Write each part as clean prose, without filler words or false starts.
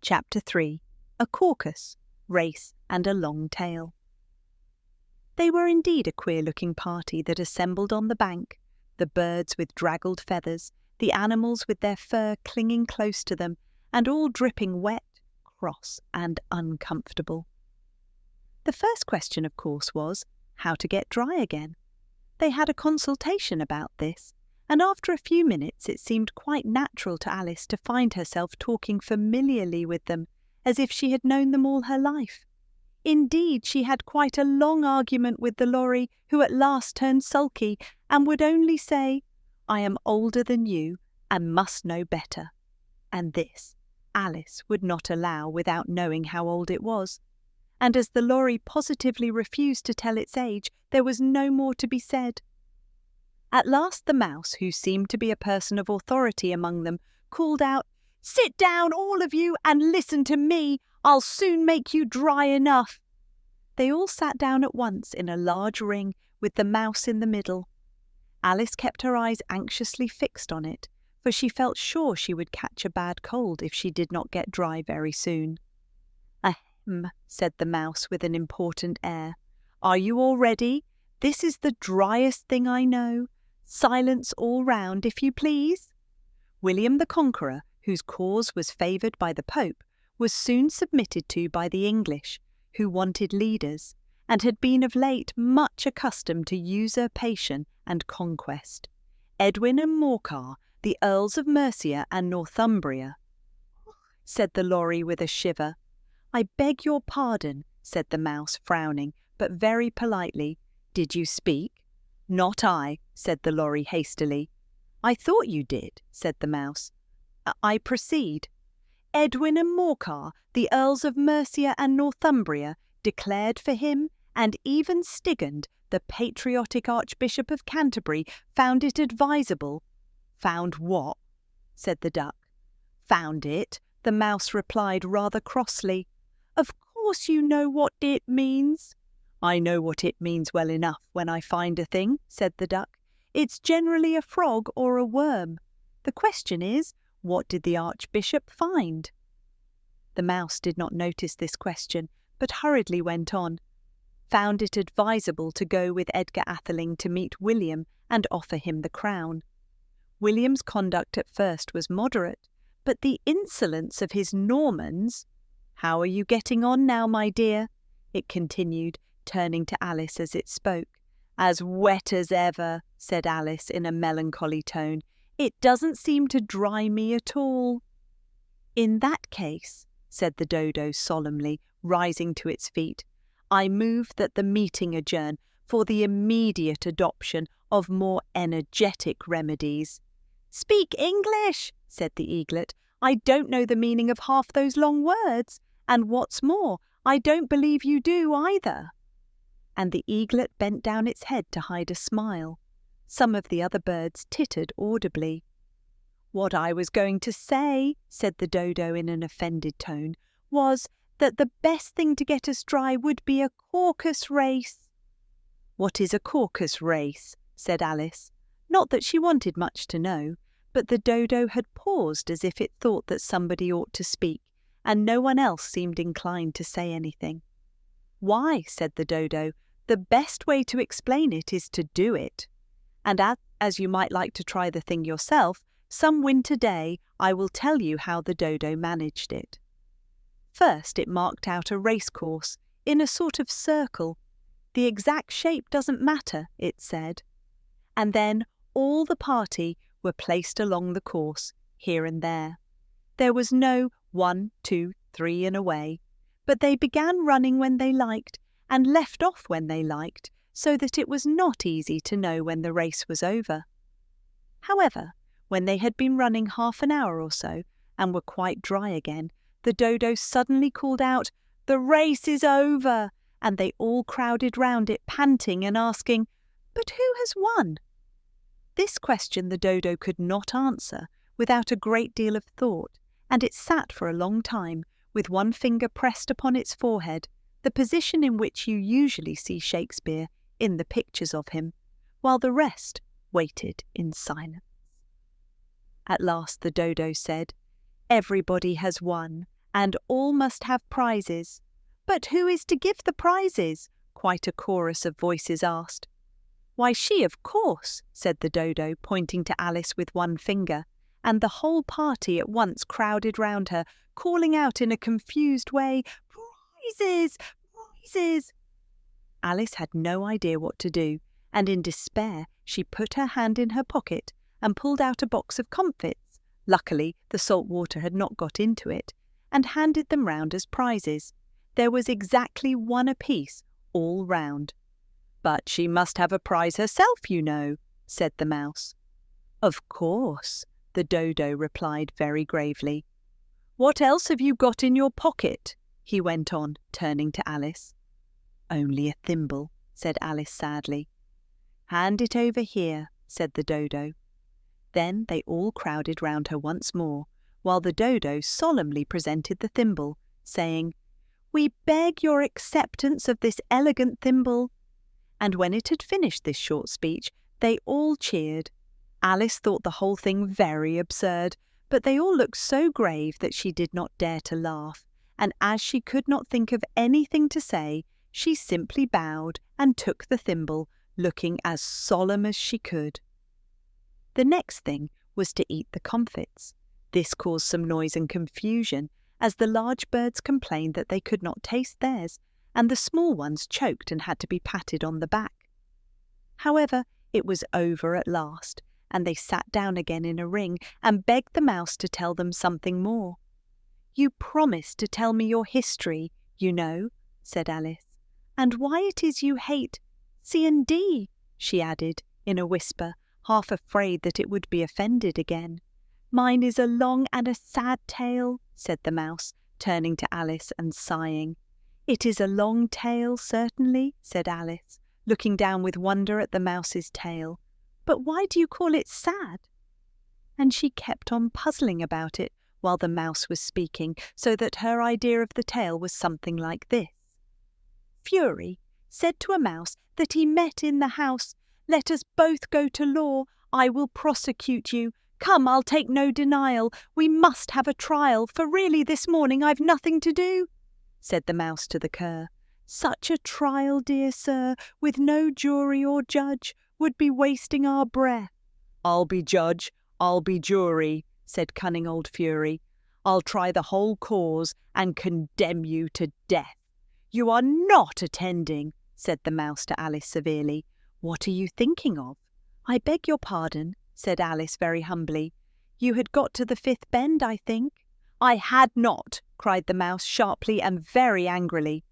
Chapter 3. A Caucus, Race and a Long Tail. They were indeed a queer-looking party that assembled on the bank, the birds with draggled feathers, the animals with their fur clinging close to them, and all dripping wet, cross, and uncomfortable. The first question, of course, was how to get dry again. They had a consultation about this, and after a few minutes it seemed quite natural to Alice to find herself talking familiarly with them, as if she had known them all her life. Indeed, she had quite a long argument with the lorry, who at last turned sulky, and would only say, "I am older than you, and must know better." And this Alice would not allow without knowing how old it was. And as the lorry positively refused to tell its age, there was no more to be said. At last the mouse, who seemed to be a person of authority among them, called out, "Sit down, all of you, and listen to me. I'll soon make you dry enough." They all sat down at once in a large ring, with the mouse in the middle. Alice kept her eyes anxiously fixed on it, for she felt sure she would catch a bad cold if she did not get dry very soon. "Ahem," said the mouse with an important air. "Are you all ready? This is the driest thing I know. Silence all round, if you please." William the Conqueror, whose cause was favoured by the Pope, was soon submitted to by the English, who wanted leaders, and had been of late much accustomed to usurpation and conquest. Edwin and Morcar, the Earls of Mercia and Northumbria, said the lorry with a shiver. "I beg your pardon," said the mouse, frowning, but very politely. "Did you speak?" "Not I," said the lorry hastily. "I thought you did," said the mouse. "I proceed. Edwin and Morcar, the Earls of Mercia and Northumbria, declared for him, and even Stigand, the patriotic Archbishop of Canterbury, found it advisable." "Found what?" said the duck. "Found it," the mouse replied rather crossly. "Of course you know what it means." "I know what it means well enough when I find a thing," said the duck. "It's generally a frog or a worm. The question is, what did the Archbishop find?" The mouse did not notice this question, but hurriedly went on. "Found it advisable to go with Edgar Atheling to meet William and offer him the crown. William's conduct at first was moderate, but the insolence of his Normans— How are you getting on now, my dear?" it continued, turning to Alice as it spoke. "As wet as ever," said Alice in a melancholy tone. "It doesn't seem to dry me at all." "In that case," said the dodo solemnly, rising to its feet, "I move that the meeting adjourn for the immediate adoption of more energetic remedies." "Speak English," said the eaglet. "I don't know the meaning of half those long words, and what's more, I don't believe you do either." And the eaglet bent down its head to hide a smile. Some of the other birds tittered audibly. "What I was going to say," said the dodo in an offended tone, "was that the best thing to get us dry would be a caucus race." "What is a caucus race?" said Alice. Not that she wanted much to know, but the dodo had paused as if it thought that somebody ought to speak, and no one else seemed inclined to say anything. "Why," said the dodo, "the best way to explain it is to do it. And as you might like to try the thing yourself, some winter day I will tell you how the dodo managed it." First it marked out a race course, in a sort of circle. "The exact shape doesn't matter," it said. And then all the party were placed along the course, here and there. There was no 1, 2, 3 and away, but they began running when they liked, and left off when they liked, so that it was not easy to know when the race was over. However, when they had been running half an hour or so, and were quite dry again, the dodo suddenly called out, "The race is over!" and they all crowded round it, panting and asking, "But who has won?" This question the dodo could not answer without a great deal of thought, and it sat for a long time, with one finger pressed upon its forehead, the position in which you usually see Shakespeare in the pictures of him, while the rest waited in silence. At last the dodo said, "Everybody has won, and all must have prizes. But who is to give the prizes? Quite a chorus of voices asked. Why, she, of course, said the dodo, pointing to Alice with one finger, and the whole party at once crowded round her, calling out in a confused way, Prizes! Prizes! Alice had no idea what to do, and in despair she put her hand in her pocket and pulled out a box of comfits. Luckily, the salt water had not got into it, and handed them round as prizes. There was exactly one apiece, all round. But she must have a prize herself, you know, said the mouse. Of course, the dodo replied very gravely. What else have you got in your pocket? He went on, turning to Alice. Only a thimble, said Alice sadly. Hand it over here, said the dodo. Then they all crowded round her once more, while the dodo solemnly presented the thimble, saying, We beg your acceptance of this elegant thimble. And when it had finished this short speech, they all cheered. Alice thought the whole thing very absurd, but they all looked so grave that she did not dare to laugh, and as she could not think of anything to say, she simply bowed and took the thimble, looking as solemn as she could. The next thing was to eat the comfits. This caused some noise and confusion, as the large birds complained that they could not taste theirs, and the small ones choked and had to be patted on the back. However, it was over at last, and they sat down again in a ring and begged the mouse to tell them something more. You promised to tell me your history, you know, said Alice, and why it is you hate C&D, she added in a whisper, half afraid that it would be offended again. Mine is a long and a sad tale, said the mouse, turning to Alice and sighing. It is a long tale, certainly, said Alice, looking down with wonder at the mouse's tail. But why do you call it sad? And she kept on puzzling about it while the mouse was speaking, so that her idea of the tale was something like this. Fury said to a mouse that he met in the house, Let us both go to law, I will prosecute you. Come, I'll take no denial, we must have a trial, for really this morning I've nothing to do, said the mouse to the cur. Such a trial, dear sir, with no jury or judge, would be wasting our breath. I'll be judge, I'll be jury, said cunning old Fury. I'll try the whole cause and condemn you to death. You are not attending, said the mouse to Alice severely. What are you thinking of? I beg your pardon, said Alice very humbly. You had got to the fifth bend, I think. I had not, cried the mouse sharply and very angrily.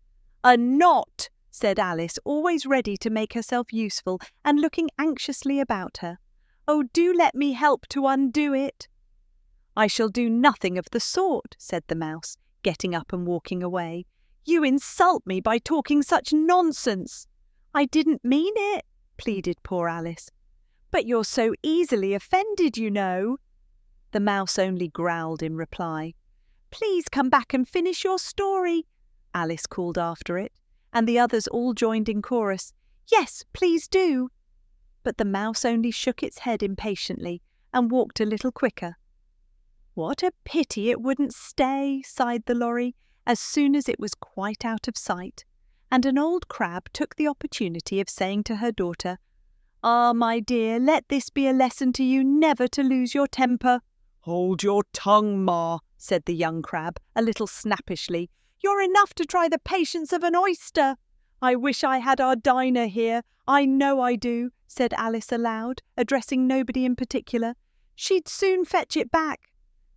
A knot, said Alice, always ready to make herself useful and looking anxiously about her. Oh, do let me help to undo it. I shall do nothing of the sort, said the mouse, getting up and walking away. You insult me by talking such nonsense. I didn't mean it, pleaded poor Alice. But you're so easily offended, you know. The mouse only growled in reply. Please come back and finish your story, Alice called after it, and the others all joined in chorus. Yes, please do. But the mouse only shook its head impatiently and walked a little quicker. What a pity it wouldn't stay, sighed the lorry, as soon as it was quite out of sight, and an old crab took the opportunity of saying to her daughter, Ah, my dear, let this be a lesson to you never to lose your temper. Hold your tongue, Ma, said the young crab, a little snappishly. You're enough to try the patience of an oyster. I wish I had our Dinah here. I know I do, said Alice aloud, addressing nobody in particular. She'd soon fetch it back.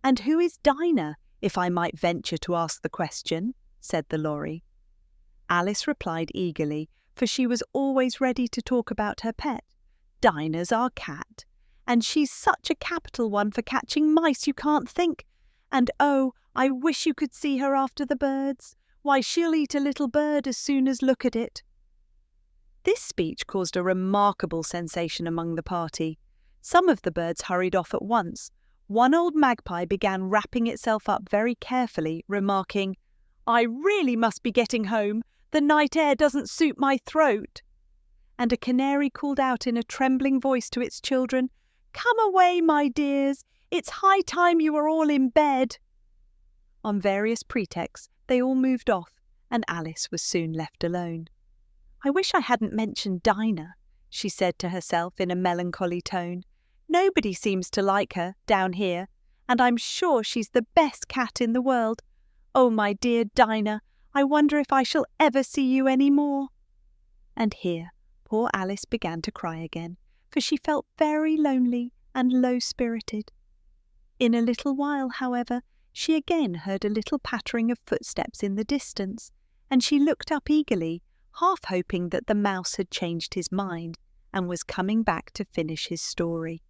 And who is Dinah, if I might venture to ask the question? Said the lorry. Alice replied eagerly, for she was always ready to talk about her pet. Dinah's our cat, and she's such a capital one for catching mice you can't think. And oh, I wish you could see her after the birds. Why, she'll eat a little bird as soon as look at it. This speech caused a remarkable sensation among the party. Some of the birds hurried off at once. One old magpie began wrapping itself up very carefully, remarking, I really must be getting home. The night air doesn't suit my throat. And a canary called out in a trembling voice to its children, Come away, my dears. It's high time you were all in bed. On various pretexts, they all moved off, and Alice was soon left alone. "I wish I hadn't mentioned Dinah," she said to herself in a melancholy tone. "Nobody seems to like her, down here, and I'm sure she's the best cat in the world. Oh, my dear Dinah, I wonder if I shall ever see you any more." And here poor Alice began to cry again, for she felt very lonely and low-spirited. In a little while, however, she again heard a little pattering of footsteps in the distance, and she looked up eagerly, half hoping that the mouse had changed his mind and was coming back to finish his story.